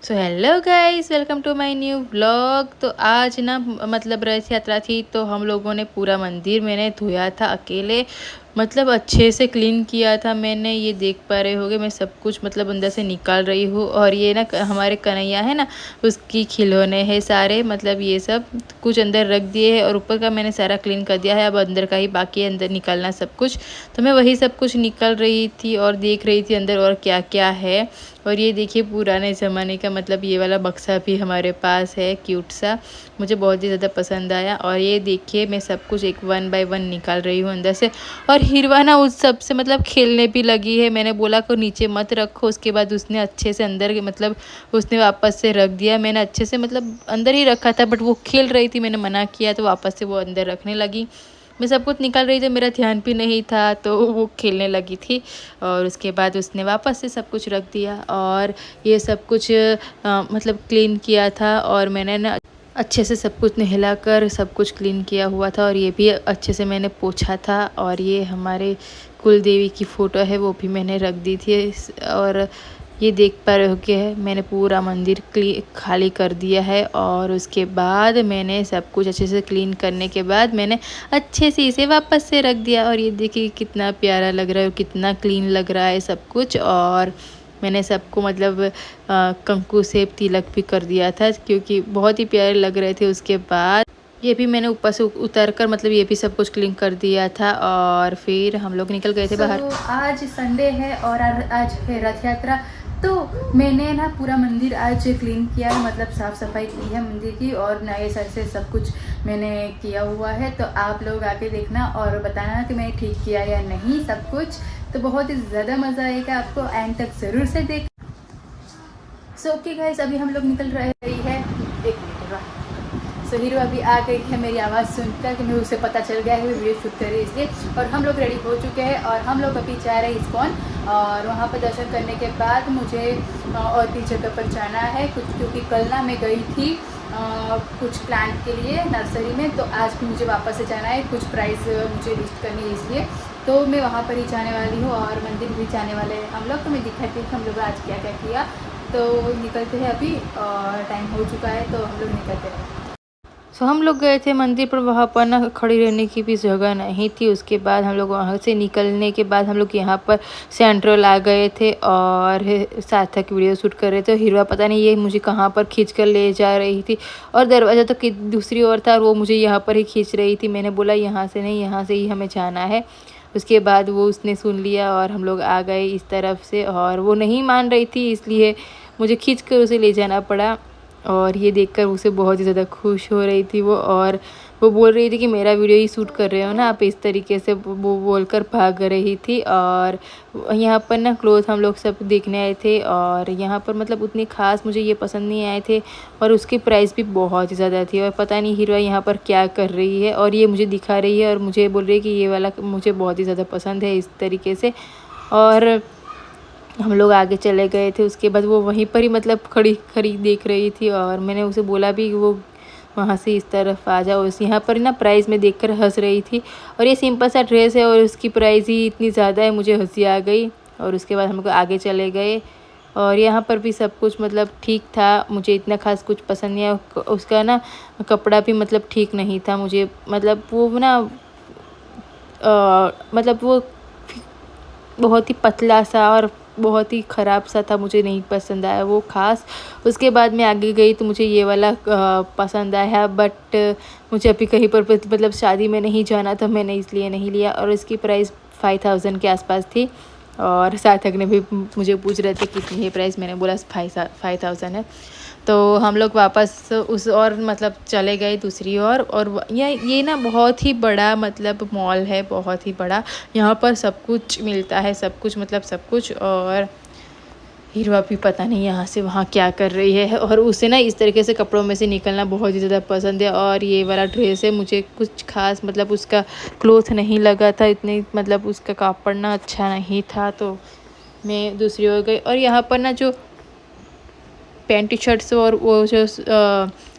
So hello guys, welcome to my new vlog. तो आज ना मतलब रथ यात्रा थी, तो हम लोगों ने पूरा मंदिर मैंने धोया था अकेले, मतलब अच्छे से क्लीन किया था मैंने। ये देख पा रहे होगे मैं सब कुछ मतलब अंदर से निकाल रही हूँ। और ये ना हमारे कन्हैया है ना, उसकी खिलौने हैं सारे, मतलब ये सब कुछ अंदर रख दिए हैं। और ऊपर का मैंने सारा क्लीन कर दिया है, अब अंदर का ही बाकी है, अंदर निकालना सब कुछ। तो मैं वही सब कुछ निकाल रही थी और देख रही थी अंदर और क्या क्या है। और ये देखिए पुराने ज़माने का मतलब ये वाला बक्सा भी हमारे पास है, क्यूट सा, मुझे बहुत ही ज़्यादा पसंद आया। और ये देखिए मैं सब कुछ एक वन बाय वन निकाल रही हूँ अंदर से। और हिरवा ना उस सब से मतलब खेलने भी लगी है। मैंने बोला को नीचे मत रखो, उसके बाद उसने अच्छे से अंदर मतलब उसने वापस से रख दिया। मैंने अच्छे से मतलब अंदर ही रखा था, बट वो खेल रही थी, मैंने मना किया तो वापस से वो अंदर रखने लगी। मैं सब कुछ निकाल रही थी, मेरा ध्यान भी नहीं था, तो वो खेलने लगी थी। और उसके बाद उसने वापस से सब कुछ रख दिया। और ये सब कुछ मतलब क्लीन किया था। और मैंने ना अच्छे से सब कुछ नहलाकर सब कुछ क्लीन किया हुआ था। और ये भी अच्छे से मैंने पोंछा था। और ये हमारे कुल देवी की फ़ोटो है, वो भी मैंने रख दी थी। और ये देख पा रहे हो कि मैंने पूरा मंदिर खाली कर दिया है। और उसके बाद मैंने सब कुछ अच्छे से क्लीन करने के बाद मैंने अच्छे से इसे वापस से रख दिया। और ये देखिए कितना प्यारा लग रहा है और कितना क्लीन लग रहा है सब कुछ। और मैंने सबको मतलब कंकु से तिलक भी कर दिया था, क्योंकि बहुत ही प्यारे लग रहे थे। उसके बाद ये भी मैंने ऊपर से उतर कर मतलब ये भी सब कुछ क्लीन कर दिया था। और फिर हम लोग निकल गए थे बाहर। आज संडे है और आज है रथ यात्रा। तो मैंने ना पूरा मंदिर आज क्लीन किया है, मतलब साफ़ सफाई की है मंदिर की, और नए सर से सब कुछ मैंने किया हुआ है। तो आप लोग आके देखना और बताना कि मैंने ठीक किया या नहीं सब कुछ। तो बहुत ही ज़्यादा मज़ा आएगा आपको, एंड तक ज़रूर से देख। सो ओके गाइस, अभी हम लोग निकल रही है। एक मिनट, सो हीरो अभी आ गई है। मेरी आवाज़ सुनकर कि मैं उसे पता चल गया है वीडियो शूट कर रही है इसलिए। और हम लोग रेडी हो चुके हैं और हम लोग अभी जा रहे हैं इस्कॉन। और वहाँ पर दर्शन करने के बाद मुझे और भी जगह पर जाना है कुछ, क्योंकि कल ना मैं गई थी कुछ प्लांट के लिए नर्सरी में। तो आज भी मुझे वापस से जाना है, कुछ प्राइस मुझे लिस्ट करनी है इसलिए। तो मैं वहाँ पर ही जाने वाली हूँ और मंदिर भी जाने वाले हैं हम लोग। तो मैं दिखाती हूँ हम लोग आज क्या क्या किया। तो निकलते हैं अभी, और टाइम हो चुका है तो हम लोग निकलते हैं। सो हम लोग गए थे मंदिर पर, वहाँ पर ना खड़ी रहने की भी जगह नहीं थी। उसके बाद हम लोग वहाँ से निकलने के बाद हम लोग यहाँ पर सेंट्रल आ गए थे और सार्थक वीडियो शूट कर रहे थे। हीरा पता नहीं ये मुझे कहाँ पर खींच कर ले जा रही थी, और दरवाज़ा तो कि दूसरी ओर था और वो मुझे यहाँ पर ही खींच रही थी। मैंने बोला यहाँ से नहीं, यहाँ से ही हमें जाना है। उसके बाद वो उसने सुन लिया और हम लोग आ गए इस तरफ से। और वो नहीं मान रही थी, इसलिए मुझे खींच कर उसे ले जाना पड़ा। और ये देखकर उसे बहुत ही ज़्यादा खुश हो रही थी वो। और वो बोल रही थी कि मेरा वीडियो ही शूट कर रहे हो ना आप, इस तरीके से वो बोलकर भाग रही थी। और यहाँ पर ना क्लोथ हम लोग सब देखने आए थे, और यहाँ पर मतलब उतनी ख़ास मुझे ये पसंद नहीं आए थे। और उसकी प्राइस भी बहुत ही ज़्यादा थी। और पता नहीं हीरो यहाँ पर क्या कर रही है, और ये मुझे दिखा रही है और मुझे बोल रही है कि ये वाला मुझे बहुत ही ज़्यादा पसंद है, इस तरीके से। और हम लोग आगे चले गए थे। उसके बाद वो वहीं पर ही मतलब खड़ी खड़ी देख रही थी। और मैंने उसे बोला भी कि वो वहाँ से इस तरफ आ जाओ। उस यहाँ पर ना प्राइस में देखकर हंस रही थी। और ये सिंपल सा ड्रेस है और उसकी प्राइस ही इतनी ज़्यादा है, मुझे हंसी आ गई। और उसके बाद हम लोग आगे चले गए। और यहाँ पर भी सब कुछ मतलब ठीक था, मुझे इतना खास कुछ पसंद नहीं आया। उसका ना कपड़ा भी मतलब ठीक नहीं था मुझे, मतलब वो ना मतलब वो बहुत ही पतला सा और बहुत ही ख़राब सा था, मुझे नहीं पसंद आया वो ख़ास। उसके बाद मैं आगे गई तो मुझे ये वाला पसंद आया, बट मुझे अभी कहीं पर मतलब शादी में नहीं जाना था, मैंने इसलिए नहीं लिया। और इसकी प्राइस 5000 के आसपास थी। और सार्थक ने भी मुझे पूछ रहे थे कितनी है प्राइस, मैंने बोला 5000 है। तो हम लोग वापस उस और मतलब चले गए दूसरी ओर। और ये ना बहुत ही बड़ा मतलब मॉल है, बहुत ही बड़ा। यहाँ पर सब कुछ मिलता है, सब कुछ मतलब सब कुछ। और हीरो भी पता नहीं यहाँ से वहाँ क्या कर रही है। और उसे ना इस तरीके से कपड़ों में से निकलना बहुत ही ज़्यादा पसंद है। और ये वाला ड्रेस है, मुझे कुछ खास मतलब उसका क्लोथ नहीं लगा था इतनी, मतलब उसका कापड़ ना अच्छा नहीं था, तो मैं दूसरी ओर गई। और यहाँ पर ना जो पैंट शर्ट्स और वो जो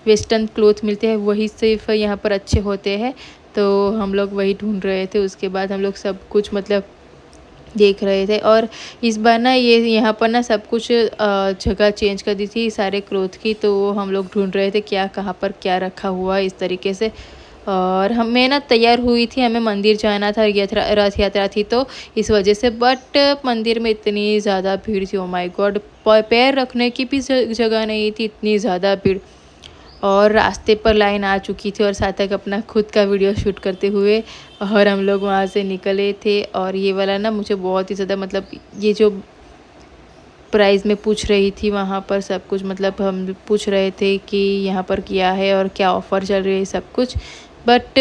वेस्टर्न क्लोथ मिलते हैं वही सिर्फ यहाँ पर अच्छे होते हैं, तो हम लोग वही ढूंढ रहे थे। उसके बाद हम लोग सब कुछ मतलब देख रहे थे। और इस बार ना ये यहाँ पर ना सब कुछ जगह चेंज कर दी थी सारे क्लोथ की, तो हम लोग ढूंढ रहे थे क्या कहाँ पर क्या रखा हुआ है इस तरीके से। और मैं ना तैयार हुई थी, हमें मंदिर जाना था, रथ यात्रा थी तो इस वजह से। बट मंदिर में इतनी ज़्यादा भीड़ थी, ओ माय गॉड, पैर रखने की भी जगह नहीं थी, इतनी ज़्यादा भीड़। और रास्ते पर लाइन आ चुकी थी और सार्थक अपना खुद का वीडियो शूट करते हुए और हम लोग वहाँ से निकले थे। और ये वाला ना मुझे बहुत ही ज़्यादा मतलब ये जो प्राइस में पूछ रही थी वहाँ पर सब कुछ, मतलब हम पूछ रहे थे कि यहाँ पर क्या है और क्या ऑफ़र चल रही है सब कुछ। बट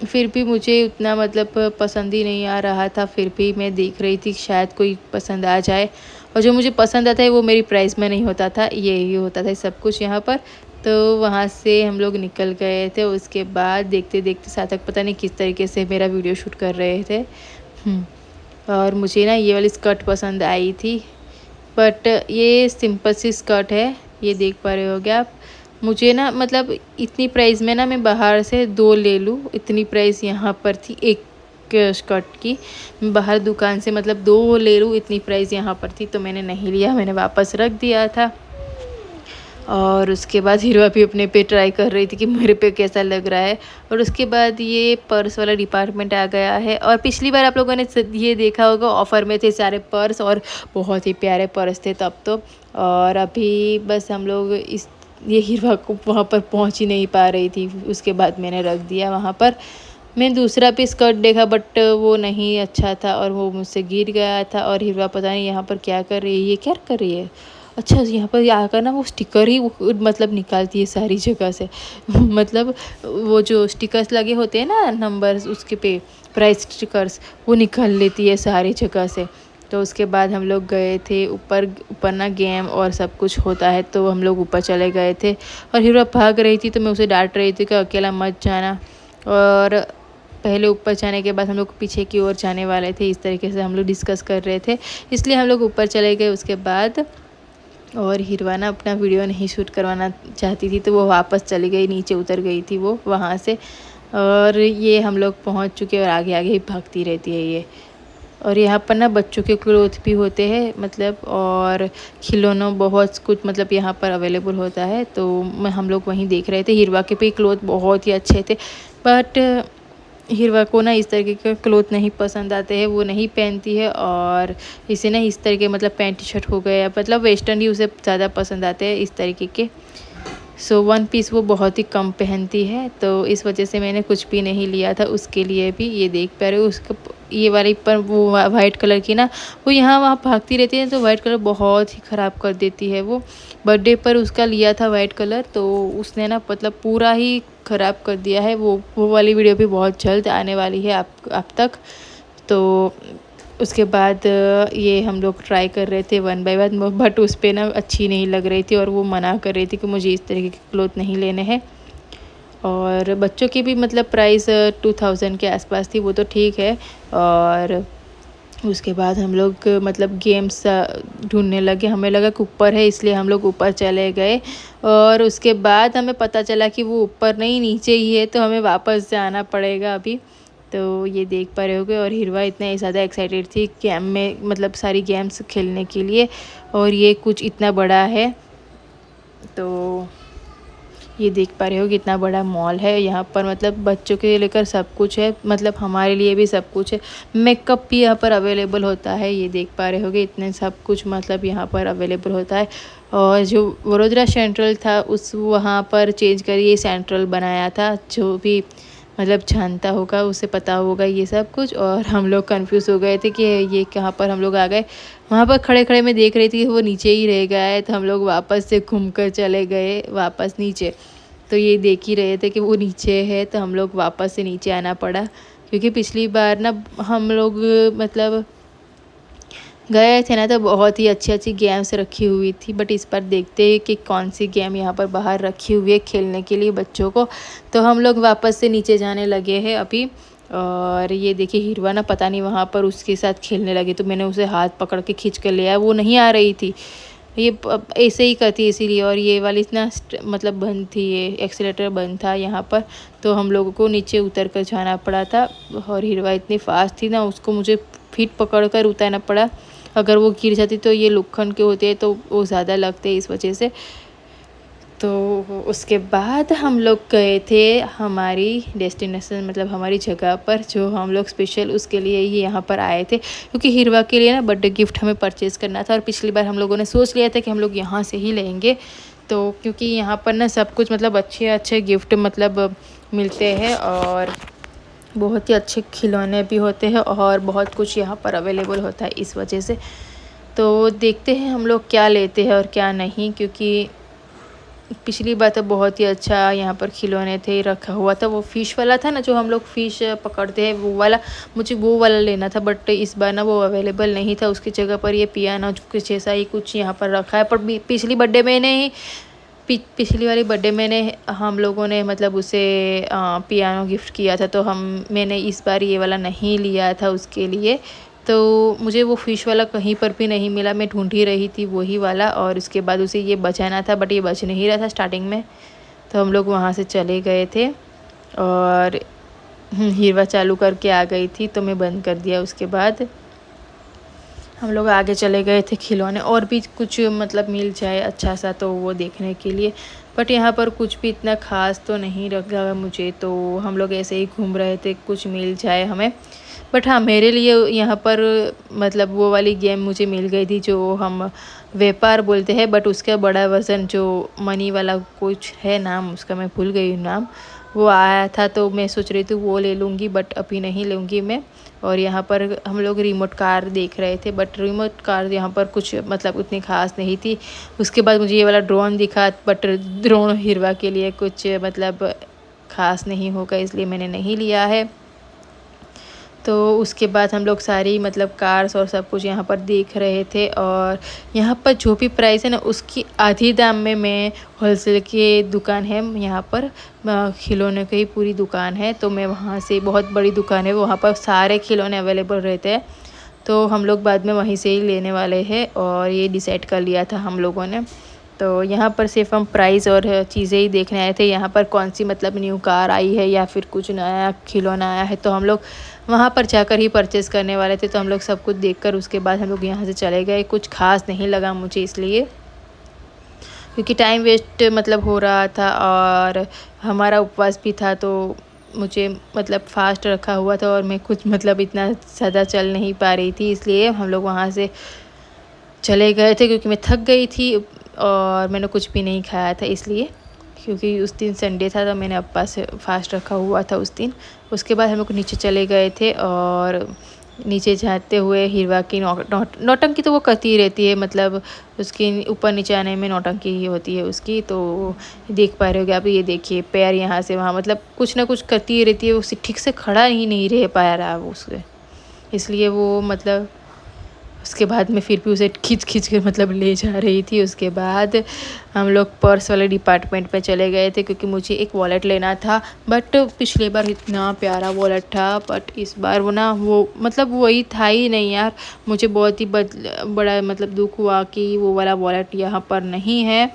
फिर भी मुझे उतना मतलब पसंद ही नहीं आ रहा था, फिर भी मैं देख रही थी शायद कोई पसंद आ जाए। और जो मुझे पसंद आता है वो मेरी प्राइस में नहीं होता था, यही होता था सब कुछ यहाँ पर। तो वहाँ से हम लोग निकल गए थे। उसके बाद देखते देखते सार्थक पता नहीं किस तरीके से मेरा वीडियो शूट कर रहे थे। और मुझे ना ये वाली स्कर्ट पसंद आई थी, बट ये सिंपल सी स्कर्ट है, ये देख पा रहे होगे आप। मुझे ना मतलब इतनी प्राइस में ना मैं बाहर से 2 ले लूँ, इतनी प्राइस यहाँ पर थी एक स्कर्ट की। मैं बाहर दुकान से मतलब 2 ले लूँ, इतनी प्राइस यहाँ पर थी, तो मैंने नहीं लिया, मैंने वापस रख दिया था। और उसके बाद हीरो भी अपने पे ट्राई कर रही थी कि मेरे पे कैसा लग रहा है। और उसके बाद ये पर्स वाला डिपार्टमेंट आ गया है। और पिछली बार आप लोगों ने ये देखा होगा ऑफ़र में थे सारे पर्स और बहुत ही प्यारे पर्स थे तब तो। और अभी बस हम लोग ये हीरो को वहाँ पर पहुँच ही नहीं पा रही थी, उसके बाद मैंने रख दिया वहाँ पर। मैं दूसरा भी स्कर्ट देखा बट वो नहीं अच्छा था और वो मुझसे गिर गया था। और हीरो पता नहीं यहाँ पर क्या कर रही है, ये क्या कर रही है। अच्छा, यहाँ पर आकर ना वो स्टिकर ही मतलब निकालती है सारी जगह से मतलब वो जो स्टिकर्स लगे होते हैं ना नंबर्स उसके पे, प्राइस स्टिकर्स, वो निकाल लेती है सारी जगह से। तो उसके बाद हम लोग गए थे ऊपर, ऊपर ना गेम और सब कुछ होता है, तो हम लोग ऊपर चले गए थे। और हीरो भाग रही थी तो मैं उसे डांट रही थी कि अकेला मत जाना। और पहले ऊपर जाने के बाद हम लोग पीछे की ओर जाने वाले थे, इस तरीके से हम लोग डिस्कस कर रहे थे, इसलिए हम लोग ऊपर चले गए। उसके बाद और हिरवाना अपना वीडियो नहीं शूट करवाना चाहती थी तो वो वापस चली गई, नीचे उतर गई थी वो वहाँ से। और ये हम लोग पहुँच चुके और आगे आगे ही भागती रहती है ये। और यहाँ पर ना बच्चों के क्लोथ भी होते हैं मतलब, और खिलौनों बहुत कुछ मतलब यहाँ पर अवेलेबल होता है। तो हम लोग वहीं देख रहे थे। हिरवा के भी क्लोथ बहुत ही अच्छे थे, बट हिरवा को ना इस तरीके के क्लोथ नहीं पसंद आते हैं, वो नहीं पहनती है। और इसे ना इस तरीके मतलब पैंट टी शर्ट हो गया, मतलब वेस्टर्न ही उसे ज़्यादा पसंद आते हैं इस तरीके के। सो वन पीस वो बहुत ही कम पहनती है, तो इस वजह से मैंने कुछ भी नहीं लिया था उसके लिए भी। ये देख पा रहे हो उसका ये वाली पर वो वाइट कलर की ना वो यहाँ वहाँ भागती रहती है, तो वाइट कलर बहुत ही ख़राब कर देती है वो। बर्थडे पर उसका लिया था वाइट कलर, तो उसने ना मतलब पूरा ही ख़राब कर दिया है। वो वाली वीडियो भी बहुत जल्द आने वाली है आप तक। तो उसके बाद ये हम लोग ट्राई कर रहे थे वन बाय वन, बट उस पर ना अच्छी नहीं लग रही थी और वो मना कर रही थी कि मुझे इस तरीके के क्लोथ नहीं लेने हैं। और बच्चों की भी मतलब प्राइस 2000 के आसपास थी, वो तो ठीक है। और उसके बाद हम लोग मतलब गेम्स ढूंढने लगे, हमें लगा कि ऊपर है इसलिए हम लोग ऊपर चले गए। और उसके बाद हमें पता चला कि वो ऊपर नहीं नीचे ही है, तो हमें वापस से आना पड़ेगा अभी। तो ये देख पा रहे होगे। और हिरवा इतना ज़्यादा एक्साइटेड थी गेम में, मतलब सारी गेम्स खेलने के लिए। और ये कुछ इतना बड़ा है, तो ये देख पा रहे हो कितना बड़ा मॉल है यहाँ पर, मतलब बच्चों के लेकर सब कुछ है, मतलब हमारे लिए भी सब कुछ है। मेकअप भी यहाँ पर अवेलेबल होता है, ये देख पा रहे होगे इतने सब कुछ मतलब यहाँ पर अवेलेबल होता है। और जो वडोदरा सेंट्रल था उस वहाँ पर चेंज करिए सेंट्रल बनाया था, जो भी मतलब जानता होगा उसे पता होगा ये सब कुछ। और हम लोग कंफ्यूज हो गए थे कि ये कहाँ पर हम लोग आ गए। वहाँ पर खड़े खड़े मैं देख रही थी कि वो नीचे ही रह गया है, तो हम लोग वापस से घूमकर चले गए वापस नीचे। तो ये देख ही रहे थे कि वो नीचे है, तो हम लोग वापस से नीचे आना पड़ा, क्योंकि पिछली बार ना हम लोग मतलब गए थे ना तो बहुत ही अच्छी अच्छी गेम्स रखी हुई थी। बट इस बार देखते हैं कि कौन सी गेम यहाँ पर बाहर रखी हुई है खेलने के लिए बच्चों को। तो हम लोग वापस से नीचे जाने लगे हैं अभी। और ये देखिए हिरवा ना पता नहीं वहाँ पर उसके साथ खेलने लगी, तो मैंने उसे हाथ पकड़ के खींच कर लिया, वो नहीं आ रही थी, ये ऐसे ही करती है इसीलिए। और ये वाली ना मतलब बंद थी, ये एक्सीलेटर बंद था यहाँ पर, तो हम लोगों को नीचे उतर कर जाना पड़ा था। और हिरवा इतनी फास्ट थी ना, उसको मुझे फिट पकड़ कर उतारना पड़ा। अगर वो गिर जाती तो ये लोखंड के होते हैं तो वो ज़्यादा लगते हैं इस वजह से। तो उसके बाद हम लोग गए थे हमारी डेस्टिनेशन मतलब हमारी जगह पर, जो हम लोग स्पेशल उसके लिए ही यहाँ पर आए थे, क्योंकि हिरवा के लिए ना बर्थडे गिफ्ट हमें परचेज़ करना था। और पिछली बार हम लोगों ने सोच लिया था कि हम लोग यहाँ से ही लेंगे, तो क्योंकि यहाँ पर ना सब कुछ मतलब अच्छे अच्छे गिफ्ट मतलब मिलते हैं और बहुत ही अच्छे खिलौने भी होते हैं और बहुत कुछ यहाँ पर अवेलेबल होता है इस वजह से। तो देखते हैं हम लोग क्या लेते हैं और क्या नहीं, क्योंकि पिछली बार तो बहुत ही अच्छा यहाँ पर खिलौने थे रखा हुआ था। वो फ़िश वाला था ना, जो हम लोग फ़िश पकड़ते हैं वो वाला, मुझे वो वाला लेना था, बट इस बार ना वो अवेलेबल नहीं था। उसकी जगह पर ये पियानो कुछ ऐसा ही कुछ यहाँ पर रखा है। पर पिछली बर्थडे में ही पिछली वाली बर्थडे में हम लोगों ने मतलब उसे पियानो गिफ्ट किया था, तो मैंने इस बार ये वाला नहीं लिया था उसके लिए। तो मुझे वो फ़िश वाला कहीं पर भी नहीं मिला, मैं ढूंढ ही रही थी वही वाला, और उसके बाद उसे ये बचाना था, बट ये बच नहीं रहा था स्टार्टिंग में। तो हम लोग वहाँ से चले गए थे और हिरवा चालू करके आ गई थी, तो मैं बंद कर दिया। उसके बाद हम लोग आगे चले गए थे खिलौने और भी कुछ मतलब मिल जाए अच्छा सा तो वो देखने के लिए, बट यहाँ पर कुछ भी इतना ख़ास तो नहीं लगा मुझे। तो हम लोग ऐसे ही घूम रहे थे, कुछ मिल जाए हमें। बट हाँ, मेरे लिए यहाँ पर मतलब वो वाली गेम मुझे मिल गई थी जो हम व्यापार बोलते हैं, बट उसका बड़ा वर्जन जो मनी वाला कुछ है नाम उसका, मैं भूल गई हूँ नाम, वो आया था। तो मैं सोच रही थी वो ले लूँगी, बट अभी नहीं लूँगी मैं। और यहाँ पर हम लोग रिमोट कार देख रहे थे, बट रिमोट कार यहाँ पर कुछ मतलब उतनी ख़ास नहीं थी। उसके बाद मुझे ये वाला ड्रोन दिखा, बट ड्रोन हिरवा के लिए कुछ मतलब ख़ास नहीं होगा, इसलिए मैंने नहीं लिया है। तो उसके बाद हम लोग सारी मतलब कार्स और सब कुछ यहाँ पर देख रहे थे, और यहाँ पर जो भी प्राइस है ना उसकी आधी दाम में मैं होलसेल की दुकान है यहाँ पर, खिलौने की ही पूरी दुकान है, तो मैं वहाँ से, बहुत बड़ी दुकान है वहाँ पर सारे खिलौने अवेलेबल रहते हैं। तो हम लोग बाद में वहीं से ही लेने वाले हैं, और ये डिसाइड कर लिया था हम लोगों ने। तो यहाँ पर सिर्फ हम प्राइस और चीज़ें ही देखने आए थे, यहाँ पर कौन सी मतलब न्यू कार आई है या फिर कुछ नया खिलौना आया है, तो हम लोग वहाँ पर जाकर ही परचेज़ करने वाले थे। तो हम लोग सब कुछ देखकर उसके बाद हम लोग यहाँ से चले गए। कुछ खास नहीं लगा मुझे इसलिए, क्योंकि टाइम वेस्ट मतलब हो रहा था और हमारा उपवास भी था, तो मुझे मतलब फ़ास्ट रखा हुआ था और मैं कुछ मतलब इतना ज़्यादा चल नहीं पा रही थी, इसलिए हम लोग वहाँ से चले गए थे, क्योंकि मैं थक गई थी और मैंने कुछ भी नहीं खाया था इसलिए, क्योंकि उस दिन संडे था तो मैंने उपवास फास्ट रखा हुआ था उस दिन। उसके बाद हम लोग नीचे चले गए थे, और नीचे जाते हुए हिरवा की नौटंकी तो वो करती ही रहती है, मतलब उसके ऊपर नीचे आने में नौटंकी ही होती है उसकी। तो देख पा रहे होगे आप, ये देखिए पैर यहाँ से वहाँ मतलब कुछ ना कुछ करती ही रहती है, वो ठीक से खड़ा ही नहीं रह पा रहा वो उससे, इसलिए वो मतलब उसके बाद में फिर भी उसे खींच कर मतलब ले जा रही थी। उसके बाद हम लोग पर्स वाले डिपार्टमेंट पे चले गए थे, क्योंकि मुझे एक वॉलेट लेना था। बट पिछले बार इतना प्यारा वॉलेट था, बट इस बार वो ना वो मतलब वही था ही नहीं यार। मुझे बहुत ही बड़ा मतलब दुख हुआ कि वो वाला वॉलेट यहाँ पर नहीं है।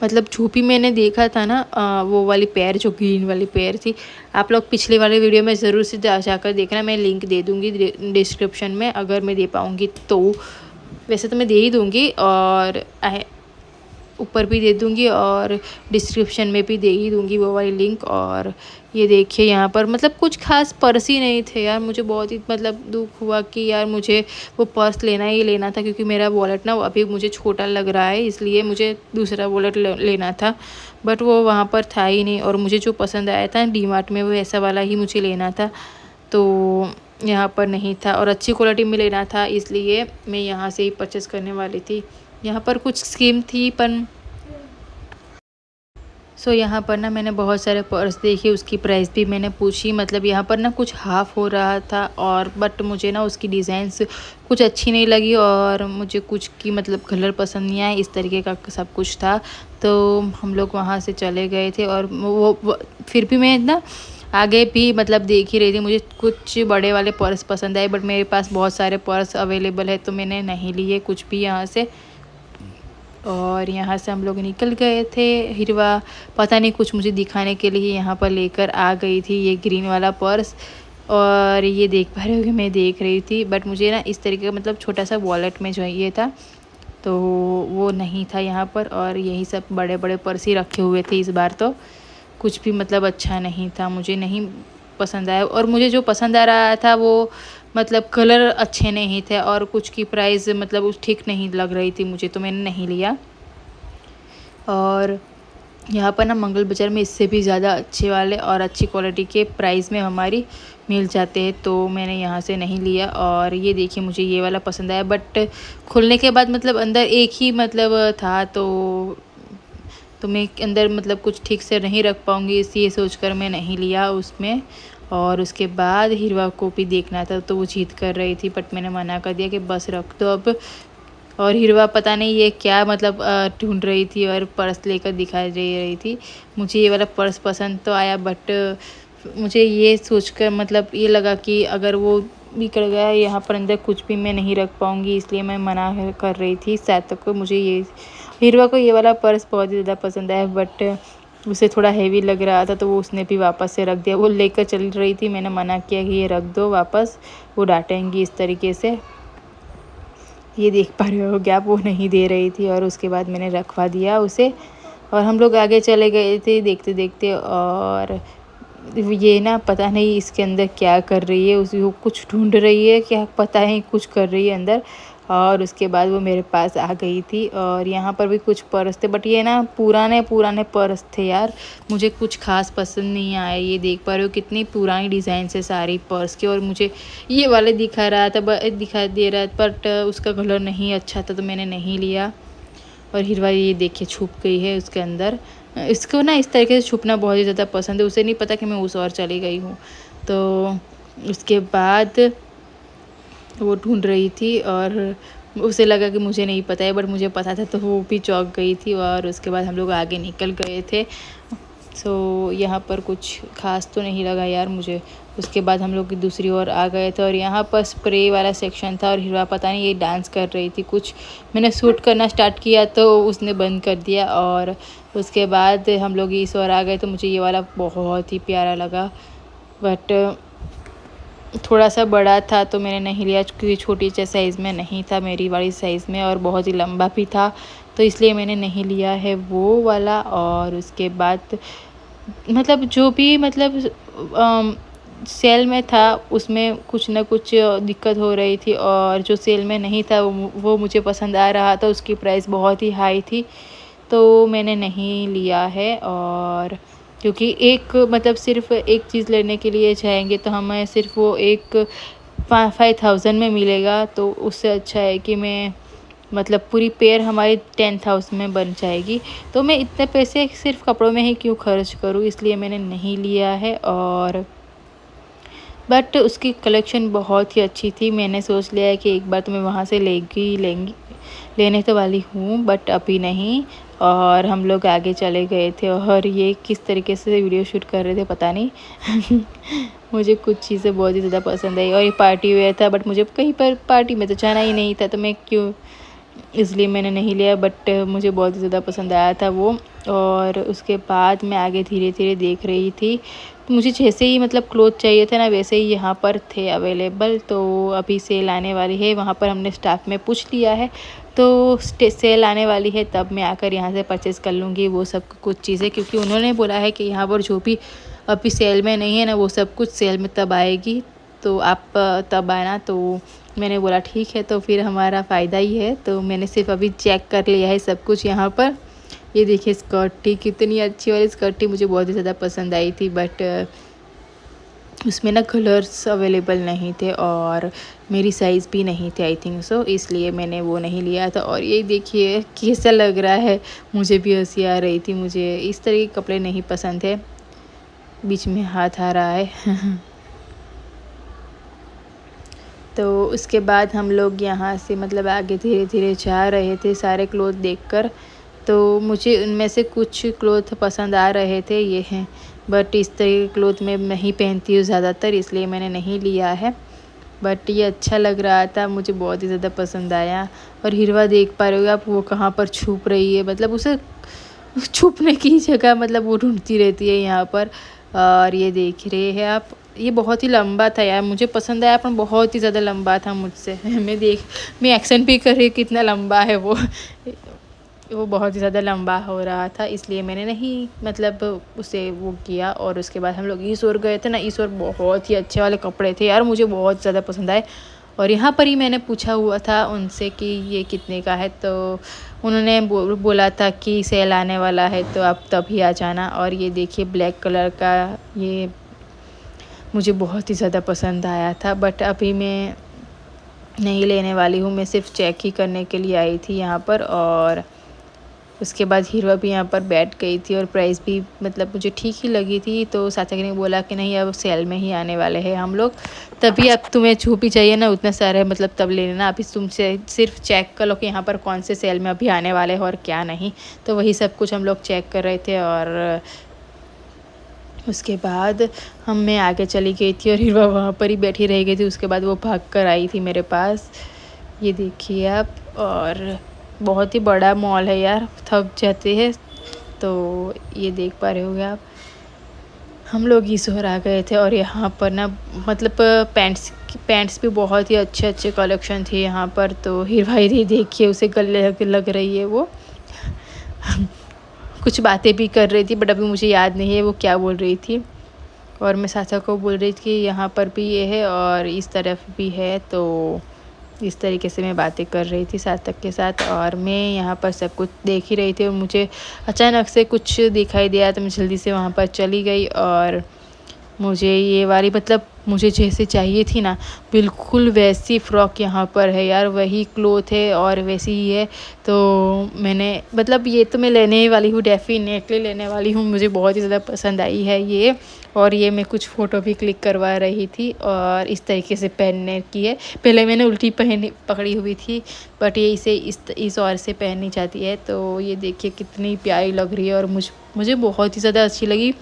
मतलब जो भी मैंने देखा था ना, वो वाली पेयर जो ग्रीन वाली पेयर थी, आप लोग पिछले वाले वीडियो में ज़रूर से जाकर देखना, मैं लिंक दे दूँगी डिस्क्रिप्शन में अगर मैं दे पाऊँगी तो। वैसे तो मैं दे ही दूँगी और ऊपर भी दे दूँगी और डिस्क्रिप्शन में भी दे ही दूँगी वो वाली लिंक। और ये देखिए यहाँ पर मतलब कुछ खास पर्स ही नहीं थे यार। मुझे बहुत ही मतलब दुख हुआ कि यार मुझे वो पर्स लेना ही लेना था, क्योंकि मेरा वॉलेट ना अभी मुझे छोटा लग रहा है, इसलिए मुझे दूसरा वॉलेट लेना था। बट वो वहाँ पर था ही नहीं, और मुझे जो पसंद आया था डीमार्ट में वो ऐसा वाला ही मुझे लेना था, तो यहाँ पर नहीं था और अच्छी क्वालिटी में लेना था, इसलिए मैं यहाँ से ही परचेज़ करने वाली थी। यहाँ पर कुछ स्कीम थी पर यहाँ पर ना मैंने बहुत सारे पर्स देखे, उसकी प्राइस भी मैंने पूछी। मतलब यहाँ पर ना कुछ हाफ़ हो रहा था, और बट मुझे ना उसकी डिज़ाइंस कुछ अच्छी नहीं लगी, और मुझे कुछ की मतलब कलर पसंद नहीं आया, इस तरीके का सब कुछ था। तो हम लोग वहाँ से चले गए थे, और वो फिर भी मैं ना आगे भी मतलब देख ही रही थी। मुझे कुछ बड़े वाले पर्स पसंद आए, बट मेरे पास बहुत सारे पर्स अवेलेबल है, तो मैंने नहीं लिए कुछ भी यहाँ से। और यहाँ से हम लोग निकल गए थे। हिरवा पता नहीं कुछ मुझे दिखाने के लिए यहाँ पर लेकर आ गई थी ये ग्रीन वाला पर्स, और ये देख पा रहे हो कि मैं देख रही थी, बट मुझे ना इस तरीके का मतलब छोटा सा वॉलेट में चाहिए था, तो वो नहीं था यहाँ पर। और यही सब बड़े बड़े पर्स ही रखे हुए थे इस बार, तो कुछ भी मतलब अच्छा नहीं था, मुझे नहीं पसंद आया। और मुझे जो पसंद आ रहा था वो मतलब कलर अच्छे नहीं थे और कुछ की प्राइस मतलब उस ठीक नहीं लग रही थी मुझे, तो मैंने नहीं लिया। और यहाँ पर ना मंगल बाज़ार में इससे भी ज़्यादा अच्छे वाले और अच्छी क्वालिटी के प्राइस में हमारी मिल जाते हैं, तो मैंने यहाँ से नहीं लिया। और ये देखिए मुझे ये वाला पसंद आया, बट खुलने के बाद मतलब अंदर एक ही मतलब था, तो मैं अंदर मतलब कुछ ठीक से नहीं रख पाऊँगी, इसलिए सोचकर मैं नहीं लिया उसमें। और उसके बाद हिरवा को भी देखना था, तो वो जिद कर रही थी, बट मैंने मना कर दिया कि बस रख दो अब। और हिरवा पता नहीं ये क्या मतलब ढूंढ रही थी और पर्स लेकर दिखा रही थी। मुझे ये वाला पर्स पसंद तो आया, बट मुझे ये सोचकर मतलब ये लगा कि अगर वो बिगड़ गया यहाँ पर अंदर कुछ भी मैं नहीं रख पाऊँगी, इसलिए मैं मना कर रही थी। शायद तक मुझे ये हिरवा को ये वाला पर्स बहुत ही ज़्यादा पसंद आया, बट उसे थोड़ा हेवी लग रहा था, तो वो उसने भी वापस से रख दिया। वो लेकर चल रही थी, मैंने मना किया कि ये रख दो वापस, वो डांटेंगी इस तरीके से। ये देख पा रहे हो क्या, वो नहीं दे रही थी और उसके बाद मैंने रखवा दिया उसे। और हम लोग आगे चले गए थे देखते देखते। और ये ना पता नहीं इसके अंदर क्या कर रही है, उसी को कुछ ढूंढ रही है क्या पता है, कुछ कर रही है अंदर। और उसके बाद वो मेरे पास आ गई थी। और यहाँ पर भी कुछ पर्स थे, बट ये ना पुराने पुराने पर्स थे यार, मुझे कुछ खास पसंद नहीं आया। ये देख पा रहे हो कितनी पुरानी डिज़ाइन से सारी पर्स की। और मुझे ये वाले दिखा रहा था, दिखा दे रहा था, बट उसका कलर नहीं अच्छा था, तो मैंने नहीं लिया। और हिरवा ये देखिए छुप गई है उसके अंदर। इसको ना इस तरीके से छुपना बहुत ही ज़्यादा पसंद है, उसे नहीं पता कि मैं उस ओर चली गई हूँ। तो उसके बाद वो ढूंढ रही थी और उसे लगा कि मुझे नहीं पता है, बट मुझे पता था, तो वो भी चौंक गई थी। और उसके बाद हम लोग आगे निकल गए थे। सो यहाँ पर कुछ खास तो नहीं लगा यार मुझे। उसके बाद हम लोग दूसरी ओर आ गए थे और यहाँ पर स्प्रे वाला सेक्शन था। और हिरवा पता नहीं ये डांस कर रही थी कुछ, मैंने शूट करना स्टार्ट किया तो उसने बंद कर दिया। और उसके बाद हम लोग इस ओर आ गए, तो मुझे ये वाला बहुत ही प्यारा लगा, बट थोड़ा सा बड़ा था तो मैंने नहीं लिया, क्योंकि छोटी सी साइज़ में नहीं था मेरी वाली साइज़ में, और बहुत ही लंबा भी था, तो इसलिए मैंने नहीं लिया है वो वाला। और उसके बाद मतलब जो भी मतलब सेल में था उसमें कुछ ना कुछ दिक्कत हो रही थी, और जो सेल में नहीं था वो मुझे पसंद आ रहा था, उसकी प्राइस बहुत ही हाई थी, तो मैंने नहीं लिया है। और क्योंकि एक मतलब सिर्फ एक चीज़ लेने के लिए जाएंगे तो हमें सिर्फ वो एक 5000 में मिलेगा, तो उससे अच्छा है कि मैं मतलब पूरी पेयर हमारी 10,000 में बन जाएगी, तो मैं इतने पैसे सिर्फ कपड़ों में ही क्यों खर्च करूँ, इसलिए मैंने नहीं लिया है। और बट उसकी कलेक्शन बहुत ही अच्छी थी, मैंने सोच लिया है कि एक बार तो मैं वहाँ से लेने तो वाली हूँ, बट अभी नहीं। और हम लोग आगे चले गए थे, और ये किस तरीके से वीडियो शूट कर रहे थे पता नहीं मुझे कुछ चीज़ें बहुत ही ज़्यादा पसंद आई। और ये पार्टी वेयर था, बट मुझे कहीं पर पार्टी में तो जाना ही नहीं था, तो मैं क्यों, इसलिए मैंने नहीं लिया, बट मुझे बहुत ही ज़्यादा पसंद आया था वो। और उसके बाद मैं आगे धीरे धीरे देख रही थी, तो मुझे जैसे ही मतलब क्लोथ चाहिए थे ना वैसे ही यहाँ पर थे अवेलेबल, तो अभी सेल आने वाली है, वहाँ पर हमने स्टाफ में पूछ लिया है, तो सेल आने वाली है तब मैं आकर यहाँ से परचेज़ कर लूँगी वो सब कुछ चीज़ें, क्योंकि उन्होंने बोला है कि यहाँ पर जो भी अभी सेल में नहीं है ना वो सब कुछ सेल में तब आएगी, तो आप तब आना। तो मैंने बोला ठीक है, तो फिर हमारा फ़ायदा ही है, तो मैंने सिर्फ अभी चेक कर लिया है सब कुछ यहाँ पर। ये देखिए स्कर्ट थी, कितनी अच्छी वाली स्कर्ट थी, मुझे बहुत ही ज़्यादा पसंद आई थी, बट उसमें ना कलर्स अवेलेबल नहीं थे और मेरी साइज़ भी नहीं थी आई थिंक सो, इसलिए मैंने वो नहीं लिया था। और ये देखिए कैसा लग रहा है, मुझे भी हंसी आ रही थी, मुझे इस तरह के कपड़े नहीं पसंद है। बीच में हाथ आ रहा है तो उसके बाद हम लोग यहाँ से मतलब आगे धीरे धीरे जा रहे थे सारे क्लोथ देखकर, तो मुझे उनमें से कुछ क्लोथ पसंद आ रहे थे, ये हैं, बट इस तरह के क्लोथ मैं नहीं पहनती हूँ ज़्यादातर, इसलिए मैंने नहीं लिया है। बट ये अच्छा लग रहा था, मुझे बहुत ही ज़्यादा पसंद आया। और हिरवा देख पा रहे हो आप, वो कहाँ पर छुप रही है, मतलब उसे छुपने की जगह मतलब वो ढूंढती रहती है यहाँ पर। और ये देख रहे हैं आप, ये बहुत ही लंबा था यार, मुझे पसंद आया पर बहुत ही ज़्यादा लंबा था मुझसे। मैं एक्शन भी कर रही हूँ कितना लंबा है वो बहुत ही ज़्यादा लंबा हो रहा था, इसलिए मैंने नहीं मतलब उसे वो किया। और उसके बाद हम लोग ईसोर गए थे ना, ईसोर बहुत ही अच्छे वाले कपड़े थे यार, मुझे बहुत ज़्यादा पसंद आए। और यहाँ पर ही मैंने पूछा हुआ था उनसे कि ये कितने का है, तो उन्होंने बोला था कि सेल आने वाला है तो आप तभी आ जाना। और ये देखिए ब्लैक कलर का, ये मुझे बहुत ही ज़्यादा पसंद आया था, बट अभी मैं नहीं लेने वाली हूँ, मैं सिर्फ चेक ही करने के लिए आई थी यहाँ पर। और उसके बाद हीरो भी यहाँ पर बैठ गई थी और प्राइस भी मतलब मुझे ठीक ही लगी थी। तो साथक ने बोला कि नहीं अब सेल में ही आने वाले हैं हम लोग, तभी अब तुम्हें जो भी चाहिए ना उतना सारे मतलब तब ले लेना, अभी तुमसे सिर्फ चेक कर लो कि यहाँ पर कौन से सेल में अभी आने वाले हैं और क्या नहीं। तो वही सब कुछ हम लोग चेक कर रहे थे। और उसके बाद मैं आगे चली गई थी और हीरो वहाँ पर ही बैठी रह गई थी। उसके बाद वो भाग कर आई थी मेरे पास, ये देखिए आप। और बहुत ही बड़ा मॉल है यार, थक जाते हैं। तो ये देख पा रहे होगे आप, हम लोग ईसोर आ गए थे। और यहाँ पर ना मतलब पैंट्स भी बहुत ही अच्छे अच्छे कलेक्शन थे यहाँ पर। तो हीरो देखिए उसे गले लग रही है वो कुछ बातें भी कर रही थी, बट अभी मुझे याद नहीं है वो क्या बोल रही थी। और मैं साथा को बोल रही थी कि यहाँ पर भी ये है और इस तरफ भी है, तो इस तरीके से मैं बातें कर रही थी सार्थक के साथ। और मैं यहाँ पर सब कुछ देख ही रही थी और मुझे अचानक से कुछ दिखाई दिया, तो मैं जल्दी से वहाँ पर चली गई। और मुझे ये वाली मतलब मुझे जैसे चाहिए थी ना बिल्कुल वैसी फ़्रॉक यहाँ पर है यार, वही क्लोथ है और वैसी ही है। तो मैंने मतलब ये तो मैं लेने ही वाली हूँ, डेफिनेटली लेने वाली हूँ, मुझे बहुत ही ज़्यादा पसंद आई है ये। और ये मैं कुछ फ़ोटो भी क्लिक करवा रही थी और इस तरीके से पहनने की है। पहले मैंने उल्टी पकड़ी हुई थी, बट ये इसे इस और से पहननी चाहती है। तो ये देखिए कितनी प्यारी लग रही है और मुझे बहुत ही ज़्यादा अच्छी लगी।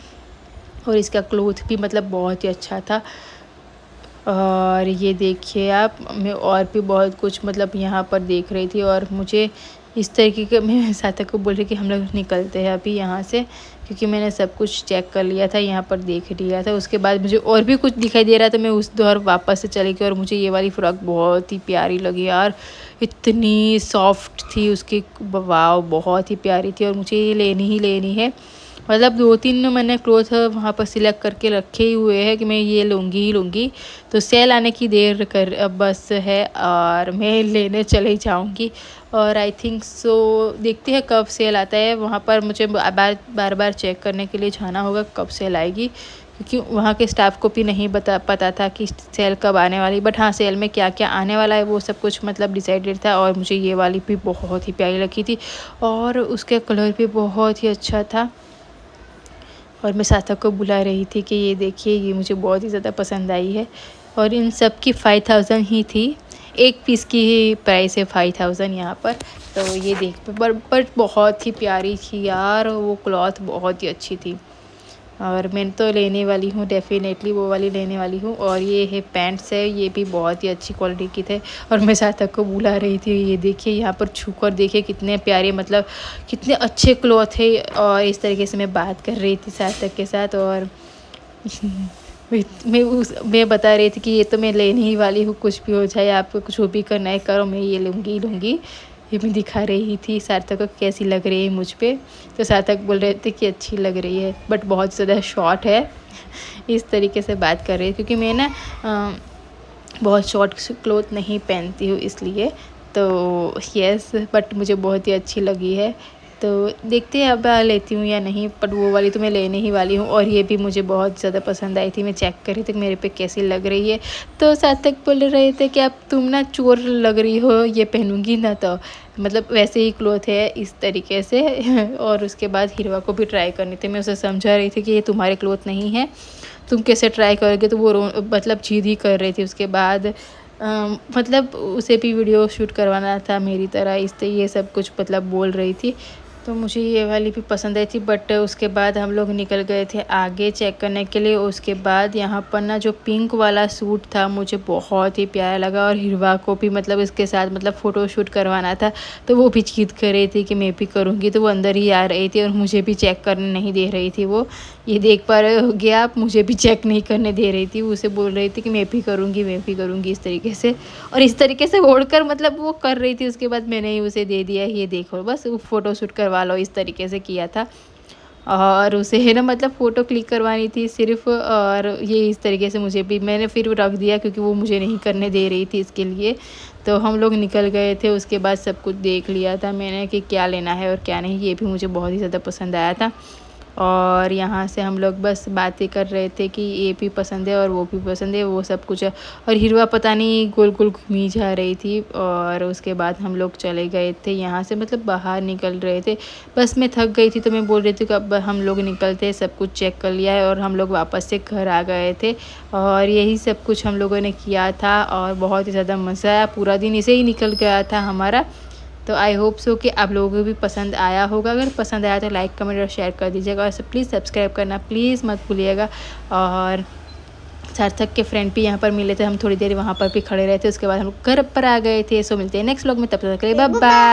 और इसका क्लोथ भी मतलब बहुत ही अच्छा था। और ये देखिए आप, मैं और भी बहुत कुछ मतलब यहाँ पर देख रही थी। और मुझे इस तरीके के मैं सार्थक को बोल रही कि हम लोग निकलते हैं अभी यहाँ से, क्योंकि मैंने सब कुछ चेक कर लिया था, यहाँ पर देख लिया था। उसके बाद मुझे और भी कुछ दिखाई दे रहा था, मैं उस दौर वापस से चली गई। और मुझे ये वाली फ़्रॉक बहुत ही प्यारी लगी यार, इतनी सॉफ्ट थी उसकी, वाव बहुत ही प्यारी थी। और मुझे ये लेनी ही लेनी है, मतलब 2-3 मैंने क्लोथ वहाँ पर सिलेक्ट करके रखे ही हुए हैं कि मैं ये लूँगी ही लूँगी। तो सेल आने की देर कर अब बस है और मैं लेने चले जाऊँगी। और आई थिंक सो देखते हैं कब सेल आता है, वहाँ पर मुझे बार बार चेक करने के लिए जाना होगा कब सेल आएगी, क्योंकि वहाँ के स्टाफ को भी नहीं पता था कि सेल कब आने वाली। बट हाँ, सेल में क्या क्या आने वाला है वो सब कुछ मतलब डिसाइडेड था। और मुझे ये वाली भी बहुत ही प्यारी लगी थी और उसका कलर भी बहुत ही अच्छा था। और मैं सार्थक को बुला रही थी कि ये देखिए ये मुझे बहुत ही ज़्यादा पसंद आई है। और इन सब की 5000 ही थी, एक पीस की ही प्राइस है 5000 यहाँ पर। तो ये देख पर बहुत ही प्यारी थी यार, वो क्लॉथ बहुत ही अच्छी थी। और मैं तो लेने वाली हूँ, डेफिनेटली वो वाली लेने वाली हूँ। और ये है पैंट्स है, ये भी बहुत ही अच्छी क्वालिटी की थे। और मैं सार्थक को बुला रही थी, ये देखिए यहाँ पर छूकर देखिए कितने प्यारे मतलब कितने अच्छे क्लॉथ है। और इस तरीके से मैं बात कर रही थी सार्थक के साथ। और मैं बता रही थी कि ये तो मैं लेने ही वाली हूँ, कुछ भी हो जाए, आपको कुछ भी करना है करो, मैं ये लूँगी। ये मैं दिखा रही थी सार्थक को कैसी लग रही है मुझ पे। तो सार्थक बोल रहे थे कि अच्छी लग रही है, बट बहुत ज़्यादा शॉर्ट है। इस तरीके से बात कर रही थी क्योंकि मैं ना बहुत शॉर्ट क्लोथ नहीं पहनती हूँ इसलिए। तो यस, बट मुझे बहुत ही अच्छी लगी है। तो देखते हैं अब लेती हूँ या नहीं, बट वो वाली तो मैं लेने ही वाली हूँ। और ये भी मुझे बहुत ज़्यादा पसंद आई थी, मैं चेक कर रही थी मेरे पे कैसी लग रही है। तो सार्थक बोल रहे थे कि अब तुम ना चोर लग रही हो, ये पहनूंगी ना, तो मतलब वैसे ही क्लोथ है इस तरीके से। और उसके बाद हीरवा को भी ट्राई करनी थी, मैं उसे समझा रही थी कि ये तुम्हारे क्लोथ नहीं है, तुम कैसे ट्राई करोगे। तो वो मतलब जिद ही कर रही थी। उसके बाद मतलब उसे भी वीडियो शूट करवाना था मेरी तरह, इस ये सब कुछ मतलब बोल रही थी। तो मुझे ये वाली भी पसंद आई थी, बट उसके बाद हम लोग निकल गए थे आगे चेक करने के लिए। उसके बाद यहाँ पर ना जो पिंक वाला सूट था मुझे बहुत ही प्यारा लगा, और हिरवा को भी मतलब इसके साथ मतलब फ़ोटो शूट करवाना था, तो वो भी जिद कर रही थी कि मैं भी करूँगी। तो वो अंदर ही आ रही थी और मुझे भी चेक करने नहीं दे रही थी। वो ये देख पा रहे होगे आप, मुझे भी चेक नहीं करने दे रही थी। उसे बोल रही थी कि मैं भी करूँगी, मैं भी करूँगी, इस तरीके से। और इस तरीके से ओढ़कर मतलब वो कर रही थी। उसके बाद मैंने ही उसे दे दिया, ये देखो बस फ़ोटो शूट करवा लो, इस तरीके से किया था। और उसे है ना मतलब फ़ोटो क्लिक करवानी थी सिर्फ़, और ये इस तरीके से मुझे भी मैंने फिर रख दिया क्योंकि वो मुझे नहीं करने दे रही थी इसके लिए। तो हम लोग निकल गए थे। उसके बाद सब कुछ देख लिया था मैंने कि क्या लेना है और क्या नहीं। ये भी मुझे बहुत ही ज़्यादा पसंद आया था। और यहाँ से हम लोग बस बातें कर रहे थे कि ये भी पसंद है और वो भी पसंद है, वो सब कुछ है। और हिरवा पता नहीं गोल गोल घूमी जा रही थी। और उसके बाद हम लोग चले गए थे यहाँ से, मतलब बाहर निकल रहे थे। बस मैं थक गई थी तो मैं बोल रही थी कि अब हम लोग निकलते हैं, सब कुछ चेक कर लिया है और हम लोग वापस से घर आ गए थे। और यही सब कुछ हम लोगों ने किया था और बहुत ही ज़्यादा मज़ा आया। पूरा दिन इसे ही निकल गया था हमारा। तो आई होप सो कि आप लोगों को भी पसंद आया होगा। अगर पसंद आया तो लाइक कमेंट और शेयर कर दीजिएगा, और प्लीज़ सब्सक्राइब करना प्लीज़ मत भूलिएगा। और सार्थक के फ्रेंड भी यहाँ पर मिले थे, हम थोड़ी देर वहाँ पर भी खड़े रहे थे। उसके बाद हम घर पर आ गए थे। सो मिलते हैं नेक्स्ट व्लॉग में, तब तक के लिए बाय बाय।